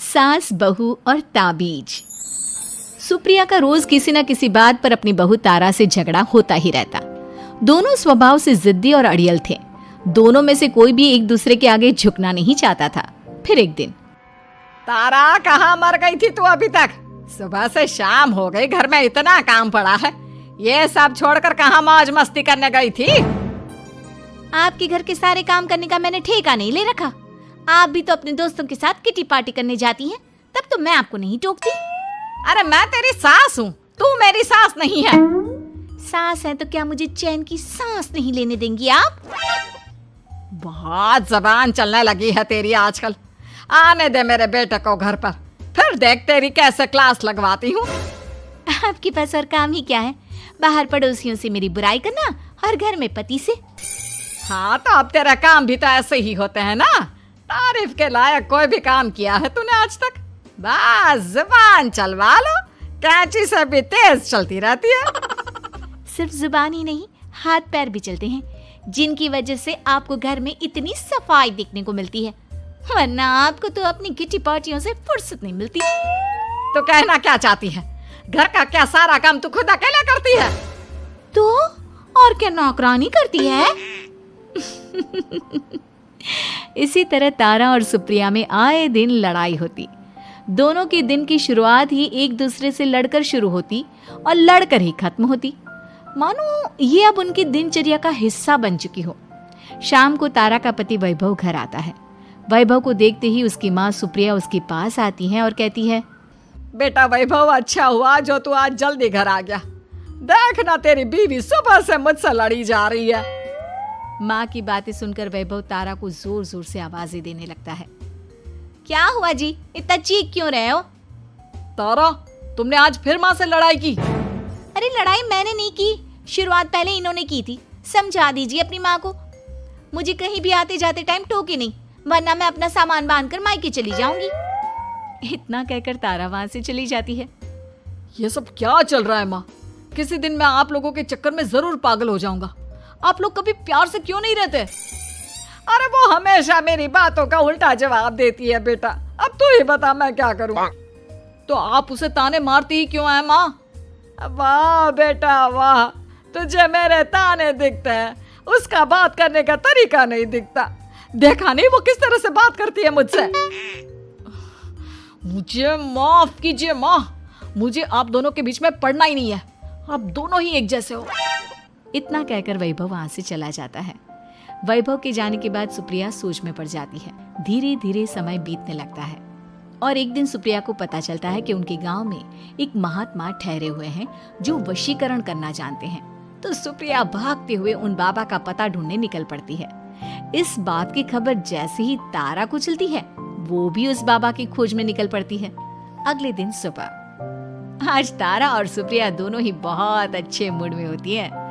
सास, बहू और ताबीज। सुप्रिया का रोज किसी न किसी बात पर अपनी बहू तारा से झगड़ा होता ही रहता। दोनों स्वभाव से जिद्दी और अड़ियल थे। दोनों में से कोई भी एक दूसरे के आगे झुकना नहीं चाहता था। फिर एक दिन, तारा कहाँ मर गई थी तू अभी तक? सुबह से शाम हो गई, घर में इतना काम पड़ा है, ये सब छोड़कर कहाँ मौज मस्ती करने गई थी? आपके घर के सारे काम करने का मैंने ठेका नहीं ले रखा। आप भी तो अपने दोस्तों के साथ किटी पार्टी करने जाती हैं, तब तो मैं आपको नहीं टोकती। अरे मैं तेरी सास हूँ, तू मेरी सास नहीं है। सास है तो क्या मुझे चैन की सांस नहीं लेने देंगी आप? बहुत जबान चलने लगी है तेरी आजकल। आने दे मेरे बेटे को घर पर, फिर देख तेरी कैसे क्लास लगवाती हूँ। आपके पास और काम ही क्या है? बाहर पड़ोसियों से मेरी बुराई करना और घर में पति से। हाँ तो अब तेरा काम भी तो ऐसे ही होते हैं ना। तारीफ के लायक कोई भी काम किया है तूने आज तक? बस जुबान चलवा लो, कैंची से भी तेज चलती रहती है। सिर्फ जुबान ही नहीं, हाथ पैर भी चलते हैं, जिनकी वजह से आपको घर में इतनी सफाई देखने को मिलती है, वरना आपको तो अपनी किटी पार्टियों से फुर्सत नहीं मिलती। तो कहना क्या चाहती है? घर का क्या सारा काम तू खुद अकेला करती है? तो और क्या नौकरानी करती है? इसी तरह तारा और सुप्रिया में आए दिन लड़ाई होती। दोनों के दिन की शुरुआत ही एक दूसरे से लड़कर शुरू होती और लड़कर ही खत्म होती, मानो ये अब उनकी दिनचर्या का हिस्सा बन चुकी हो। शाम को तारा का पति वैभव घर आता है। वैभव को देखते ही उसकी माँ सुप्रिया उसके पास आती है और कहती है, बेटा वैभव, अच्छा हुआ जो तू आज जल्दी घर आ गया। देख ना तेरी बीवी सुबह से मुझसे लड़ी जा रही है। माँ की बातें सुनकर वैभव तारा को जोर जोर से आवाजें देने लगता है। क्या हुआ जी, इतना चीख क्यों रहे हो? तारा, तुमने आज फिर माँ से लड़ाई की? अरे लड़ाई मैंने नहीं की, शुरुआत पहले इन्होंने की थी। समझा दीजिए अपनी माँ को। मुझे कहीं भी आते जाते टाइम टोके नहीं, वरना मैं अपना सामान बांधकर मायके चली जाऊंगी। इतना कहकर तारा वहां से चली जाती है। ये सब क्या चल रहा है माँ? किसी दिन मैं आप लोगों के चक्कर में जरूर पागल हो जाऊंगा। आप लोग कभी प्यार से क्यों नहीं रहते? अरे वो हमेशा मेरी बातों का उल्टा जवाब देती है बेटा। अब तू ही बता मैं क्या करूं? तो आप उसे ताने मारती ही क्यों है माँ? वाह बेटा वाह, तुझे मेरे ताने दिखते हैं, उसका बात करने का तरीका नहीं दिखता। देखा नहीं वो किस तरह से बात करती है मुझसे। मुझे माफ कीजिए माँ, मुझे आप दोनों के बीच में पड़ना ही नहीं है। आप दोनों ही एक जैसे हो। इतना कहकर वैभव वहां से चला जाता है। वैभव के जाने के बाद सुप्रिया सोच में पड़ जाती है। धीरे धीरे समय बीतने लगता है और एक दिन सुप्रिया को पता चलता है कि उनके गांव में एक महात्मा ठहरे हुए हैं जो वशीकरण करना जानते हैं। तो सुप्रिया भागते हुए उन बाबा का पता ढूंढने निकल पड़ती है। इस बात की खबर जैसे ही तारा को चलती है, वो भी उस बाबा की खोज में निकल पड़ती है। अगले दिन सुबह, आज तारा और सुप्रिया दोनों ही बहुत अच्छे मूड में होती है।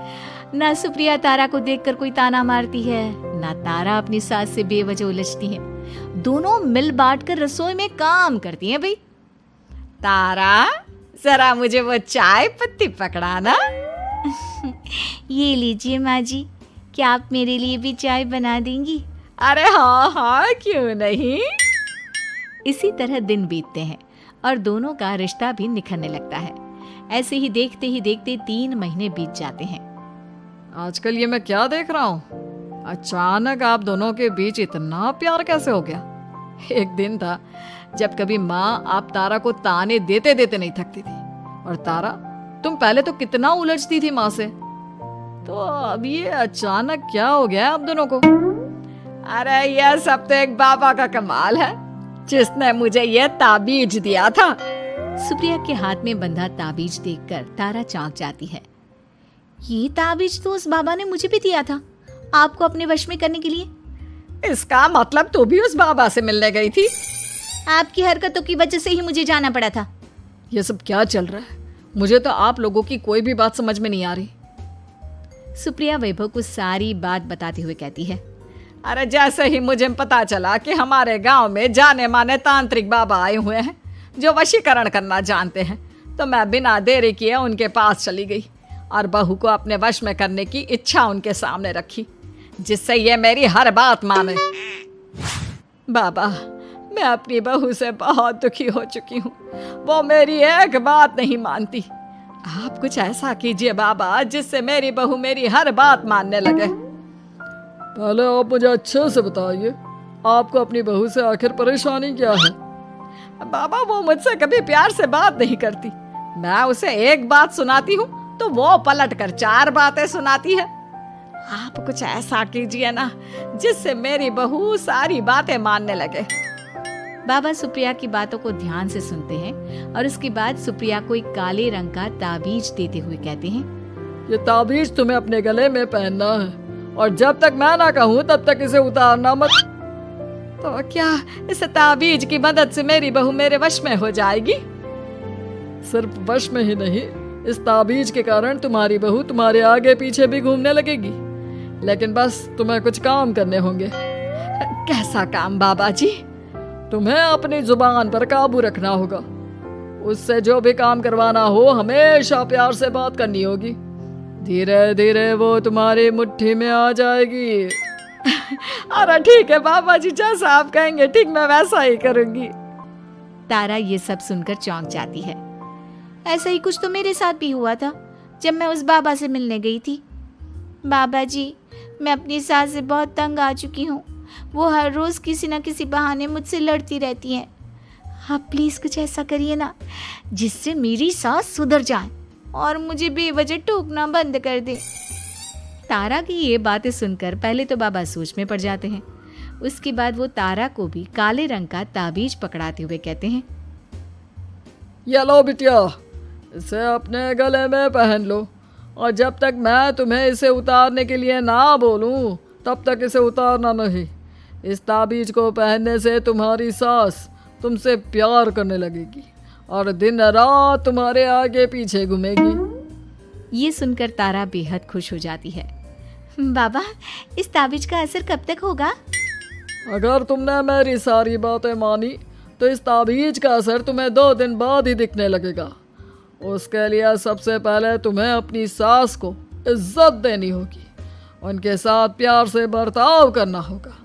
ना सुप्रिया तारा को देखकर कोई ताना मारती है, ना तारा अपनी सास से बेवजह उलझती है। दोनों मिल बांट कर रसोई में काम करती हैं। भाई तारा, जरा मुझे वो चाय पत्ती पकड़ाना। ये लीजिए माँ जी, क्या आप मेरे लिए भी चाय बना देंगी? अरे हाँ हाँ, क्यों नहीं। इसी तरह दिन बीतते हैं और दोनों का रिश्ता भी निखरने लगता है। ऐसे ही देखते 3 महीने बीत जाते हैं। आजकल ये मैं क्या देख रहा हूँ? अचानक आप दोनों के बीच इतना प्यार कैसे हो गया? एक दिन था जब कभी माँ आप तारा को ताने देते देते नहीं थकती थी, और तारा, तुम पहले तो कितना उलझती थी माँ से, तो अब ये अचानक क्या हो गया आप दोनों को? अरे यह सब तो एक बाबा का कमाल है, जिसने मुझे ये ताबीज दिया था। सुप्रिया के हाथ में बंधा ताबीज देखकर तारा चौंक जाती है। ये ताबीज तो उस बाबा ने मुझे भी दिया था, आपको अपने वश में करने के लिए। इसका मतलब तू भी उस बाबा से मिलने गई थी? आपकी हरकतों की वजह से ही मुझे जाना पड़ा था। ये सब क्या चल रहा है? मुझे तो आप लोगों की कोई भी बात समझ में नहीं आ रही। सुप्रिया वैभव को सारी बात बताते हुए कहती है, अरे जैसे ही मुझे पता चला कि हमारे गांव में जाने माने तांत्रिक बाबा आए हुए हैं जो वशीकरण करना जानते हैं, तो मैं बिना देरी किए उनके पास चली गई और बहू को अपने वश में करने की इच्छा उनके सामने रखी, जिससे ये मेरी हर बात माने। बाबा, मैं अपनी बहू से बहुत दुखी हो चुकी हूँ। वो मेरी एक बात नहीं मानती। आप कुछ ऐसा कीजिए बाबा जिससे मेरी बहू मेरी हर बात मानने लगे। पहले आप मुझे अच्छे से बताइए, आपको अपनी बहू से आखिर परेशानी क्या है? बाबा वो मुझसे कभी प्यार से बात नहीं करती। मैं उसे एक बात सुनाती हूँ तो वो पलट कर 4 बातें सुनाती है। आप कुछ ऐसा कीजिए ना जिससे मेरी बहू सारी बातें मानने लगे। बाबा सुप्रिया की बातों को ध्यान से सुनते हैं और उसके बाद सुप्रिया को एक काले रंग का ताबीज देते हुए कहते हैं, ये ताबीज तुम्हें अपने गले में पहनना है और जब तक मैं ना कहूँ तब तक इसे उतारना मत। तो क्या इस ताबीज की मदद से मेरी बहू मेरे वश में हो जाएगी? सिर्फ वश में ही नहीं, इस ताबीज के कारण तुम्हारी बहू तुम्हारे आगे पीछे भी घूमने लगेगी। लेकिन बस तुम्हें कुछ काम करने होंगे। कैसा काम बाबा जी? तुम्हें अपनी जुबान पर काबू रखना होगा। उससे जो भी काम करवाना हो हमेशा प्यार से बात करनी होगी। धीरे धीरे वो तुम्हारी मुट्ठी में आ जाएगी। अरे ठीक है बाबा जी, जैसा आप कहेंगे ठीक मैं वैसा ही करूंगी। तारा ये सब सुनकर चौंक जाती है। ऐसा ही कुछ तो मेरे साथ भी हुआ था जब मैं उस बाबा से मिलने गई थी। बाबा जी, मैं अपनी सास से बहुत तंग आ चुकी हूँ। वो हर रोज़ किसी न किसी बहाने मुझसे लड़ती रहती हैं। आप प्लीज़ कुछ ऐसा करिए ना जिससे मेरी सास सुधर जाए और मुझे बेवजह टोकना बंद कर दे। तारा की ये बातें सुनकर पहले तो बाबा सोच में पड़ जाते हैं। उसके बाद वो तारा को भी काले रंग का ताबीज पकड़ाते हुए कहते हैं, ये लो बिटिया, इसे अपने गले में पहन लो और जब तक मैं तुम्हें इसे उतारने के लिए ना बोलूं तब तक इसे उतारना नहीं। इस ताबीज को पहनने से तुम्हारी सास तुमसे प्यार करने लगेगी और दिन रात तुम्हारे आगे पीछे घूमेगी। ये सुनकर तारा बेहद खुश हो जाती है। बाबा, इस ताबीज का असर कब तक होगा? अगर तुमने मेरी सारी बातें मानी तो इस ताबीज का असर तुम्हें 2 दिन बाद ही दिखने लगेगा। उसके लिए सबसे पहले तुम्हें अपनी सास को इज्जत देनी होगी, उनके साथ प्यार से बर्ताव करना होगा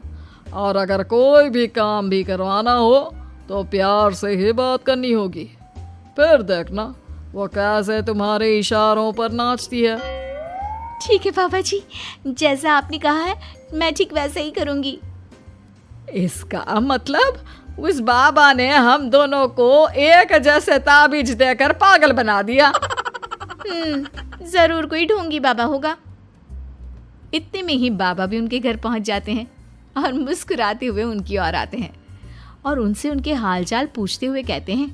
और अगर कोई भी काम भी करवाना हो तो प्यार से ही बात करनी होगी। फिर देखना वो कैसे तुम्हारे इशारों पर नाचती है। ठीक है बाबा जी, जैसा आपने कहा है मैं ठीक वैसा ही करूँगी। इसका मतलब उस बाबा ने हम दोनों को एक जैसे ताबीज देकर पागल बना दिया। जरूर कोई ढोंगी बाबा होगा। इतने में ही बाबा भी उनके घर पहुंच जाते हैं और मुस्कुराते हुए उनकी ओर आते हैं और उनसे उनके हालचाल पूछते हुए कहते हैं,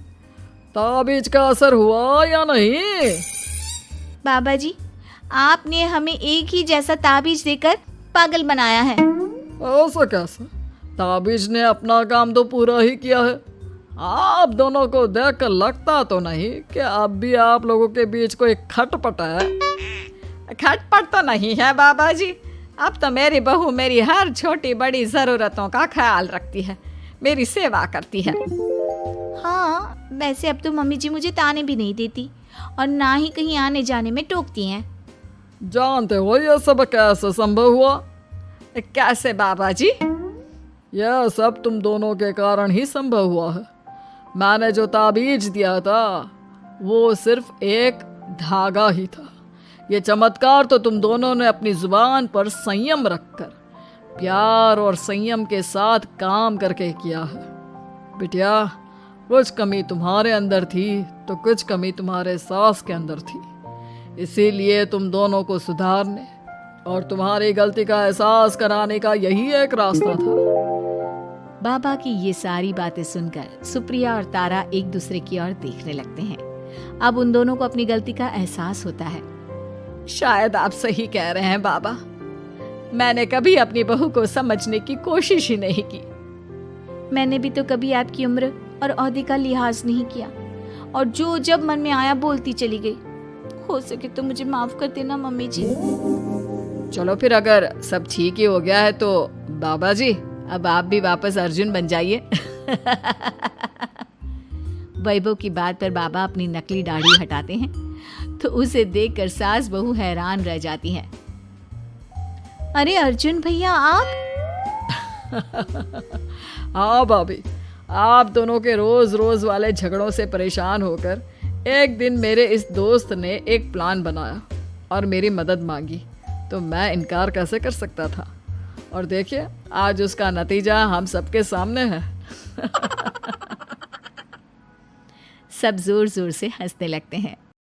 ताबीज का असर हुआ या नहीं? बाबा जी, आपने हमें एक ही जैसा ताबीज देकर पागल बनाया है। ऐसा कैसे? ताबीज ने अपना काम तो पूरा ही किया है। आप दोनों को देखकर लगता तो नहीं कि अब भी आप लोगों के बीच कोई खटपट है। खटपट तो नहीं है बाबा जी। अब तो मेरी बहू मेरी हर छोटी बड़ी ज़रूरतों का ख्याल रखती है, मेरी सेवा करती है। हाँ, वैसे अब तो मम्मी जी मुझे ताने भी नहीं देती और ना ही कहीं आने जाने में टोकती हैं। जानते हो यह सब कैसे संभव हुआ? कैसे बाबा जी? यह सब तुम दोनों के कारण ही संभव हुआ है। मैंने जो ताबीज दिया था वो सिर्फ एक धागा ही था। ये चमत्कार तो तुम दोनों ने अपनी जुबान पर संयम रखकर प्यार और संयम के साथ काम करके किया है। बिटिया, कुछ कमी तुम्हारे अंदर थी तो कुछ कमी तुम्हारे सास के अंदर थी। इसीलिए तुम दोनों को सुधारने और तुम्हारी गलती का एहसास कराने का यही एक रास्ता था। बाबा की ये सारी बातें सुनकर सुप्रिया और तारा एक दूसरे की ओर देखने लगते हैं। अब उन दोनों को अपनी गलती का एहसास होता है। शायद आप सही कह रहे हैं बाबा। मैंने कभी अपनी बहू को समझने की कोशिश ही नहीं की। मैंने भी तो कभी आपकी उम्र और ओहदे का लिहाज नहीं किया और जो जब मन में आया बोलती चली गई। हो सके तो मुझे माफ कर देना मम्मी जी। चलो फिर, अगर सब ठीक ही हो गया है तो बाबा जी अब आप भी वापस अर्जुन बन जाइए। वैभव की बात पर बाबा अपनी नकली दाढ़ी हटाते हैं तो उसे देखकर सास बहू हैरान रह जाती हैं। अरे अर्जुन भैया, आप? हाँ भाभी, आप दोनों के रोज रोज वाले झगड़ों से परेशान होकर एक दिन मेरे इस दोस्त ने एक प्लान बनाया और मेरी मदद मांगी, तो मैं इनकार कैसे कर सकता था। और देखिए आज उसका नतीजा हम सबके सामने है। सब जोर जोर से हंसने लगते हैं।